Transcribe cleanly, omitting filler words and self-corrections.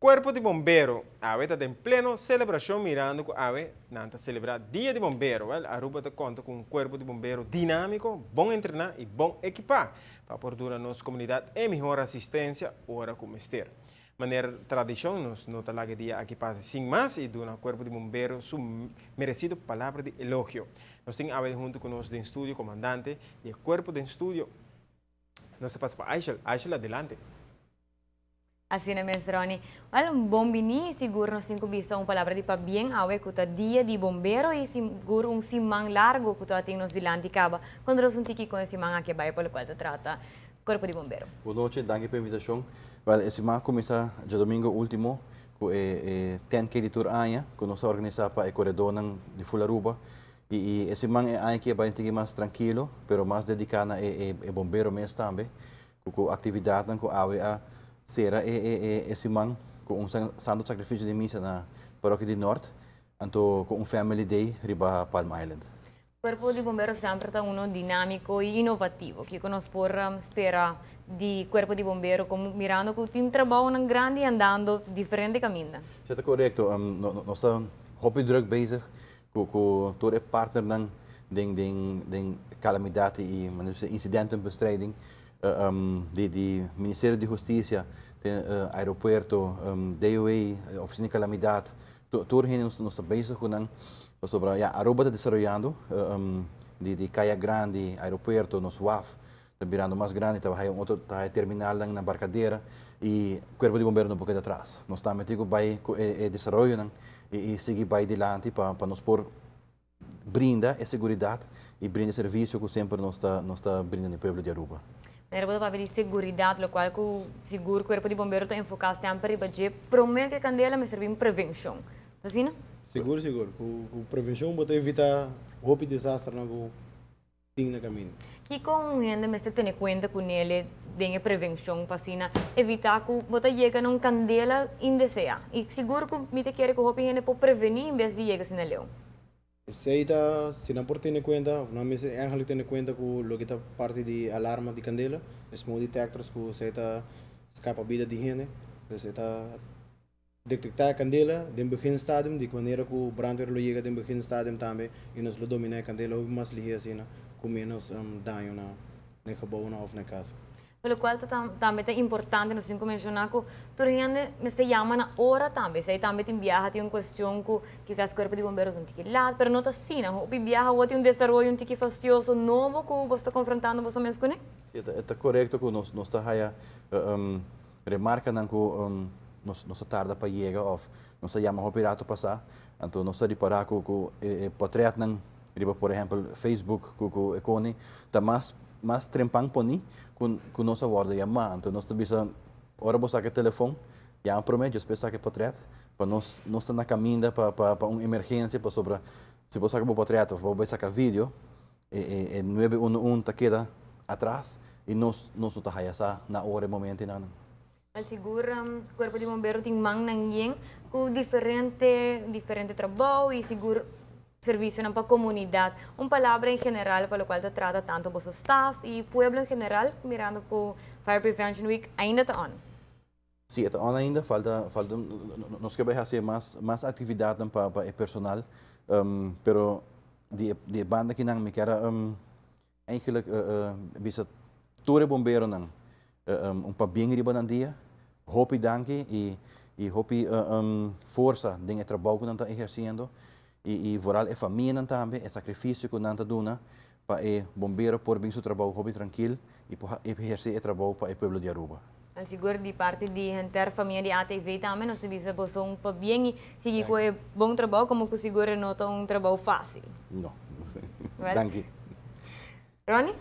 Cuerpo de Bombero, ave está em pleno celebração mirando que ave nanta celebrar Dia de Bombeiro, well? Aruba te conta com um Corpo de Bombeiro dinâmico, bom entrenar e bom equipar para portar a nossa comunidade e melhor assistência hora como ester. Maneira tradição, nos nota lá que dia aqui passa sem mais e do Corpo de Bombeiro su merecido palavra de elogio. Nós temos ave junto conosco de estúdio, comandante e o Corpo de estúdio. Nós passa para Aishel adelante. Assim é mesmo, Rony. Olha, um bom bini, seguro nós temos visto uma palavra de para bem, awe que tá dia de bombeiro e seguro um simang largo que tá tem nos dilante caba. Quando nós tiki com esse simang aqui vai pelo qual se trata Corpo de Bombeiro. Boa noite, obrigado pela invitação. Well, esse simang começa de domingo último com 10 de tour aia, que nós organizamos para o corredor de Fularuba. E esse simang é aia que vai ter mais tranquilo, pero mais dedicado a bombeiro mesmo também, com atividade com awe a será esse man com santo sacrifício de missa na paróquia de Norte, então com family day riba Palm Island. O Corpo de Bombeiro sempre está dinâmico e inovativo, que nós podemos esperar de Corpo de Bombeiro como mirando que tem trabalho num grande andando diferente caminho. Isso é correto. Nós estamos hobby druk bezig com todo o partner de calamidade e incidentenbestrijding. De Ministério de Justiça, aeroporto, DOA, Oficina de Calamidade, tudo isso nós estamos bezig com sobre a Aruba está desenvolvendo de Caia Grande, aeroporto, nos WAF, está virando mais grande, está outro terminal na embarcadeira e o Corpo de Bombeiro um pouquinho atrás. Nós estamos metidos vai desenvolvendo e seguir vai adiante para nos por brinda a segurança e brinda serviço que sempre nós está brindando no povo de Aruba. Era para haver segurança, o qual o seguro Corpo de Bombeiro está enfocado sempre para promover que candela me servir prevenção. Tá assim, não? Seguro. Com prevenção, para evitar roupa de desastre no caminho. Que com ainda me se tem conta com ele de prevenção para assim, evitar que você chegue a uma candela indesejada. E seguro que me te quer que o roupa para prevenir em vez de chegar assim na leão. Se não por ter conta, não me se eigenlijk ter conta com o que está parte de alarma de candela, smoke detectors que se está escapa vida de gente, se está detectar a candela de begin stadium, de maneira que o brandweer lo chega de begin stadium também e nos lo domina a candela ou mais ligeira assim, com menos dano na gebouw of na casa. Pelo qual também é importante nós temos que mencionar que tudo isso se chama na hora também. Se também tem viagem, tem uma questão que quizás o Corpo de Bombeiros não tem lá, mas não está assim. O viagem tem um desenvolvimento um tique fastidioso novo que você está confrontando você mesmo com ele? É correto que nós está aí remarca que nós tarda para chegar ou nós chama o pirata passar, então nós reparar que o portrait por exemplo, Facebook, que a Cone, está mais trempang poni com nossa guarda chamar, então nós também ora você que telefone, já promete, eu espero que portrait, para nós estar na caminho para uma emergência, para sobre se você que o portrait, você sacar vídeo, 911 está queda atrás e nós não está aí na hora momento não. Al seguro o Corpo de Bombeiro tem mang nangyeng com diferente trabalho e seguro serviço para a comunidade. Uma palavra em geral para o qual se trata tanto o staff e o povo em geral, mirando que o Fire Prevention Week ainda está on. Sim, está on ainda, falta nós queremos fazer mais atividade para o personal, pero de banda que não me quer eigenlijk bisa todo bombeiro não para bem riba no dia, hopi danke e hopi força de trabalho que não está exercendo e vooral a família também, o sacrifício que não está dando para o bombeiro por bem seu trabalho hopi tranquilo e para exercer o trabalho para o povo de Aruba. Al seguro de parte de a família de ATV também nós devemos fazer para bem e seguir com o bom trabalho como que o seguro não é trabalho fácil. Não, Well, danke. Ronnie?